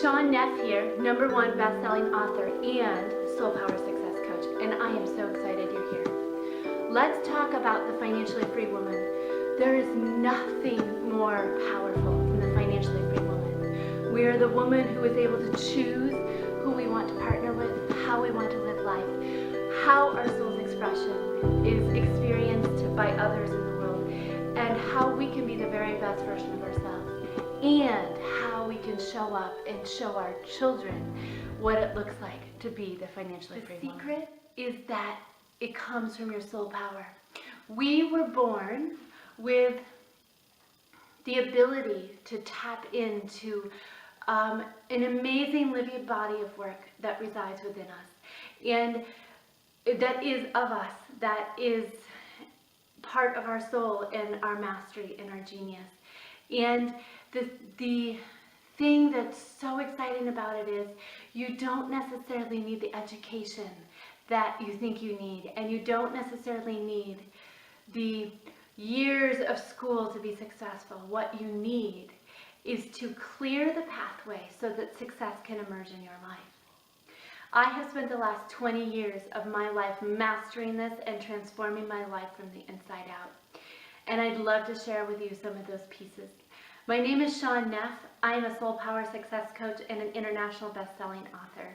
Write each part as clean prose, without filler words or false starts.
Shawn Neff here, #1 best-selling author and Soul Power Success Coach, and I am so excited you're here. Let's talk about the financially free woman. There is nothing more powerful than the financially free woman. We are the woman who is able to choose who we want to partner with, how we want to live life, how our soul's expression is experienced by others in the world, and how we can be the very best version of ourselves, and how we can show up and show our children what it looks like to be the financially free woman. The secret is that it comes from your soul power. We were born with the ability to tap into an amazing living body of work that resides within us, and that is of us, that is part of our soul and our mastery and our genius. And the thing that's so exciting about it is you don't necessarily need the education that you think you need, and you don't necessarily need the years of school to be successful. What you need is to clear the pathway so that success can emerge in your life. I have spent the last 20 years of my life mastering this and transforming my life from the inside out. And I'd love to share with you some of those pieces. My name is Shawn Neff. I am a Soul Power Success Coach and an international best-selling author.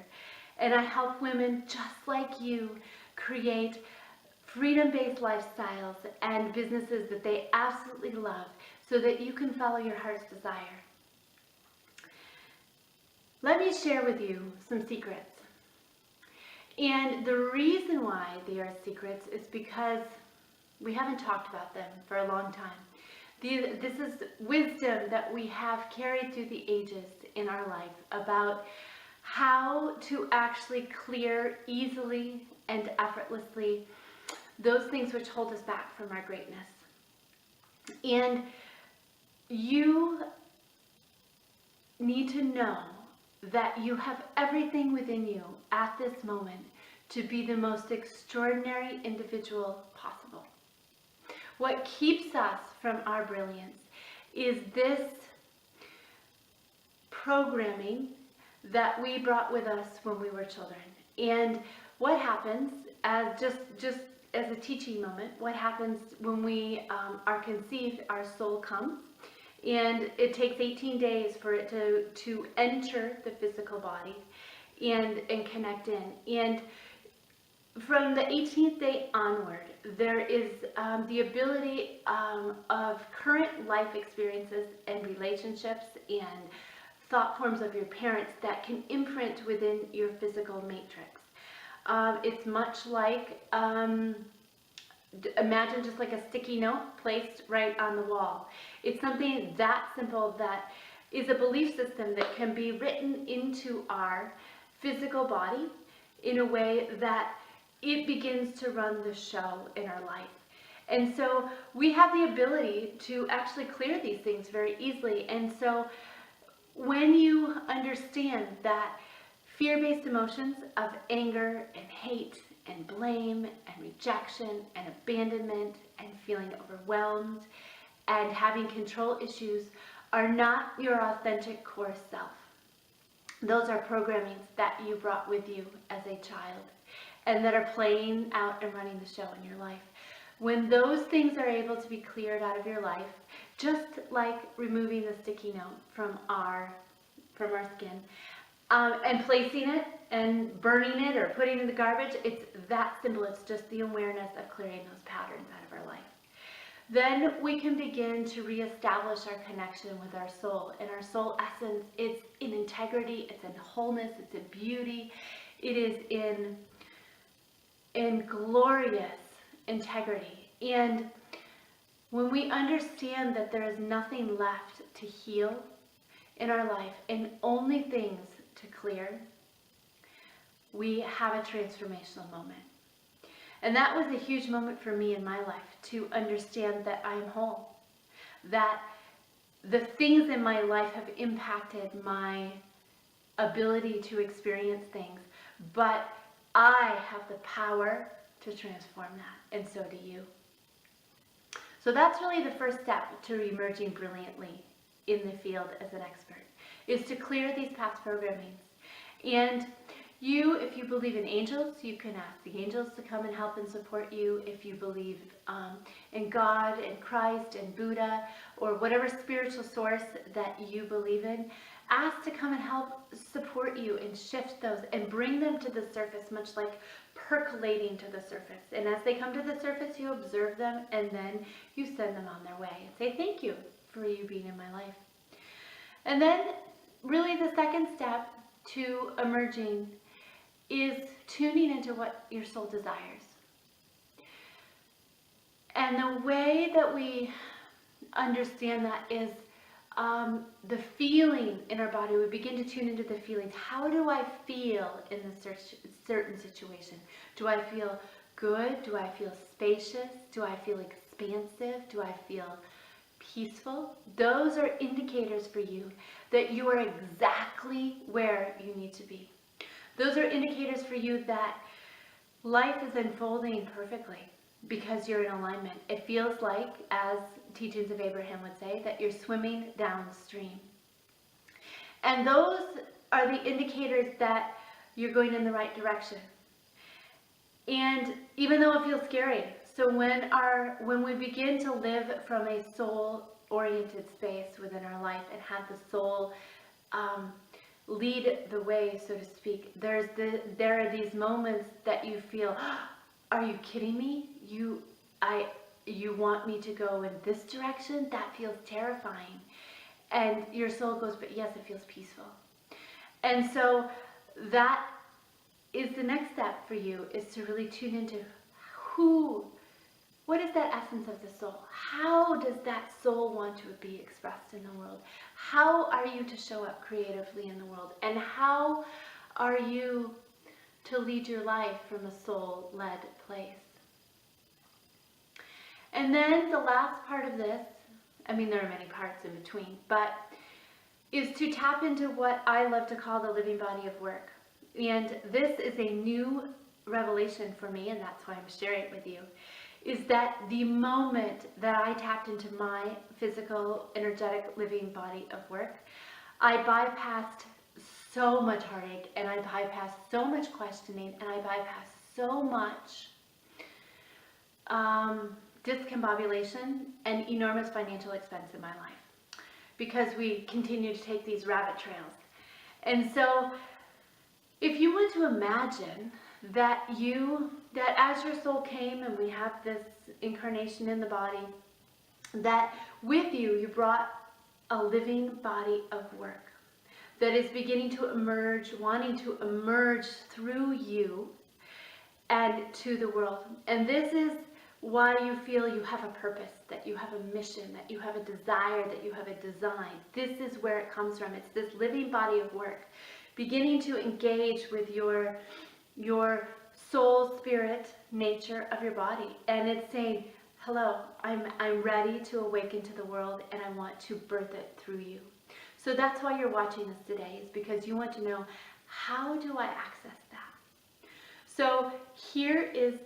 And I help women just like you create freedom-based lifestyles and businesses that they absolutely love so that you can follow your heart's desire. Let me share with you some secrets. And the reason why they are secrets is because we haven't talked about them for a long time. This is wisdom that we have carried through the ages in our life about how to actually clear easily and effortlessly those things which hold us back from our greatness. And you need to know that you have everything within you at this moment to be the most extraordinary individual possible. What keeps us from our brilliance is this programming that we brought with us when we were children. And what happens, as just as a teaching moment, what happens when we are conceived, our soul comes, and it takes 18 days for it to enter the physical body and connect in. And from the 18th day onward, there is the ability of current life experiences and relationships and thought forms of your parents that can imprint within your physical matrix. It's much like, imagine just like a sticky note placed right on the wall. It's something that simple that is a belief system that can be written into our physical body in a way that it begins to run the show in our life. And so we have the ability to actually clear these things very easily. And so when you understand that fear-based emotions of anger and hate and blame and rejection and abandonment and feeling overwhelmed and having control issues are not your authentic core self. Those are programmings that you brought with you as a child and that are playing out and running the show in your life. When those things are able to be cleared out of your life, just like removing the sticky note from our skin, and placing it and burning it or putting it in the garbage, it's that simple. It's just the awareness of clearing those patterns out of our life. Then we can begin to reestablish our connection with our soul. And our soul essence, it's in integrity, it's in wholeness, it's in beauty, it is in glorious integrity. And when we understand that there is nothing left to heal in our life and only things to clear, we have a transformational moment. And that was a huge moment for me in my life, to understand that I am whole, that the things in my life have impacted my ability to experience things, but I have the power to transform that, and so do you. So that's really the first step to emerging brilliantly in the field as an expert, is to clear these past programmings. And you, if you believe in angels, you can ask the angels to come and help and support you. If you believe in God and Christ and Buddha or whatever spiritual source that you believe in, ask to come and help support you and shift those and bring them to the surface, much like percolating to the surface. And as they come to the surface, you observe them and then you send them on their way and say thank you for you being in my life. And then really the second step to emerging is tuning into what your soul desires. And the way that we understand that is the feeling in our body. We begin to tune into the feelings. How do I feel in this certain situation? Do I feel good? Do I feel spacious? Do I feel expansive? Do I feel peaceful? Those are indicators for you that you are exactly where you need to be. Those are indicators for you that life is unfolding perfectly because you're in alignment. It feels like, as teachings of Abraham would say, that you're swimming downstream. And those are the indicators that you're going in the right direction. And even though it feels scary, so when we begin to live from a soul-oriented space within our life and have the soul lead the way, so to speak, there are these moments that you feel, are you kidding me? You want me to go in this direction? That feels terrifying. And your soul goes, but yes, it feels peaceful. And so that is the next step for you, is to really tune into what is that essence of the soul? How does that soul want to be expressed in the world? How are you to show up creatively in the world? And how are you to lead your life from a soul-led place? And then the last part of this, I mean, there are many parts in between, but is to tap into what I love to call the living body of work. And this is a new revelation for me, and that's why I'm sharing it with you, is that the moment that I tapped into my physical, energetic living body of work, I bypassed so much heartache, and I bypassed so much questioning, and I bypassed so much discombobulation and enormous financial expense in my life, because we continue to take these rabbit trails. And so if you want to imagine that as your soul came and we have this incarnation in the body, that with you brought a living body of work that is beginning to emerge, wanting to emerge through you and to the world. And this is why you feel you have a purpose, that you have a mission, that you have a desire, that you have a design. This is where it comes from. It's this living body of work, beginning to engage with your soul, spirit, nature of your body. And it's saying, hello, I'm ready to awaken to the world, and I want to birth it through you. So that's why you're watching this today, is because you want to know, how do I access that? So here is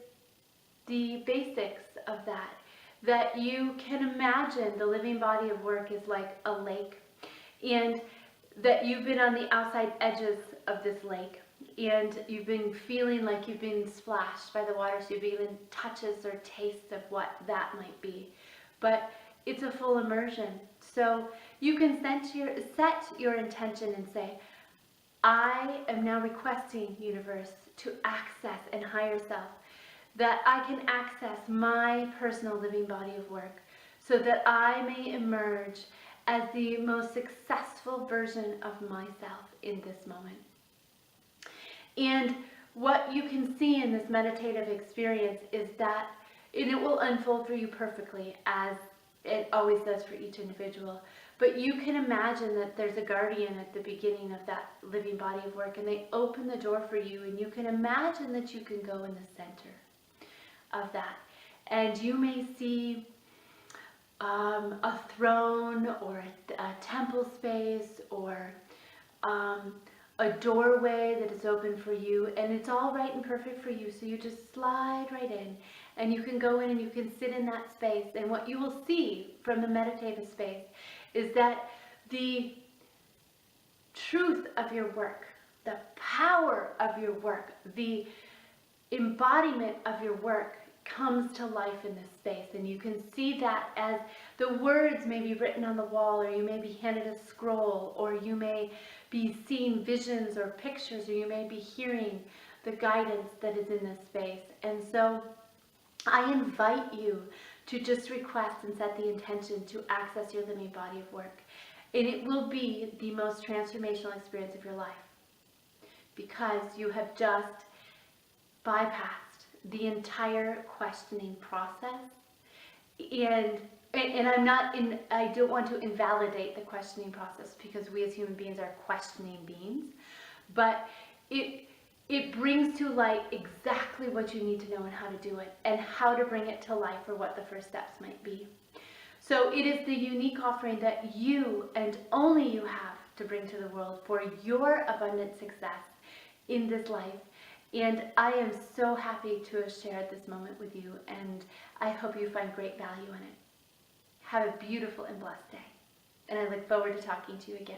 the basics of that you can imagine the living body of work is like a lake, and that you've been on the outside edges of this lake, and you've been feeling like you've been splashed by the water, so you've even touches or tastes of what that might be. But it's a full immersion. So you can set your intention and say, I am now requesting, universe, to access and higher self, that I can access my personal living body of work so that I may emerge as the most successful version of myself in this moment. And what you can see in this meditative experience is that it will unfold for you perfectly, as it always does for each individual. But you can imagine that there's a guardian at the beginning of that living body of work, and they open the door for you, and you can imagine that you can go in the center of that. And you may see a throne or a temple space or a doorway that is open for you, and it's all right and perfect for you. So you just slide right in, and you can go in and you can sit in that space. And what you will see from the meditative space is that the truth of your work, the power of your work, the embodiment of your work comes to life in this space. And you can see that as the words may be written on the wall, or you may be handed a scroll, or you may be seeing visions or pictures, or you may be hearing the guidance that is in this space. And so I invite you to just request and set the intention to access your living body of work. And it will be the most transformational experience of your life, because you have just bypassed the entire questioning process. And I don't want to invalidate the questioning process, because we as human beings are questioning beings, but it brings to light exactly what you need to know and how to do it, and how to bring it to life, or what the first steps might be. So it is the unique offering that you and only you have to bring to the world for your abundant success in this life. And I am so happy to have shared this moment with you, and I hope you find great value in it. Have a beautiful and blessed day, and I look forward to talking to you again.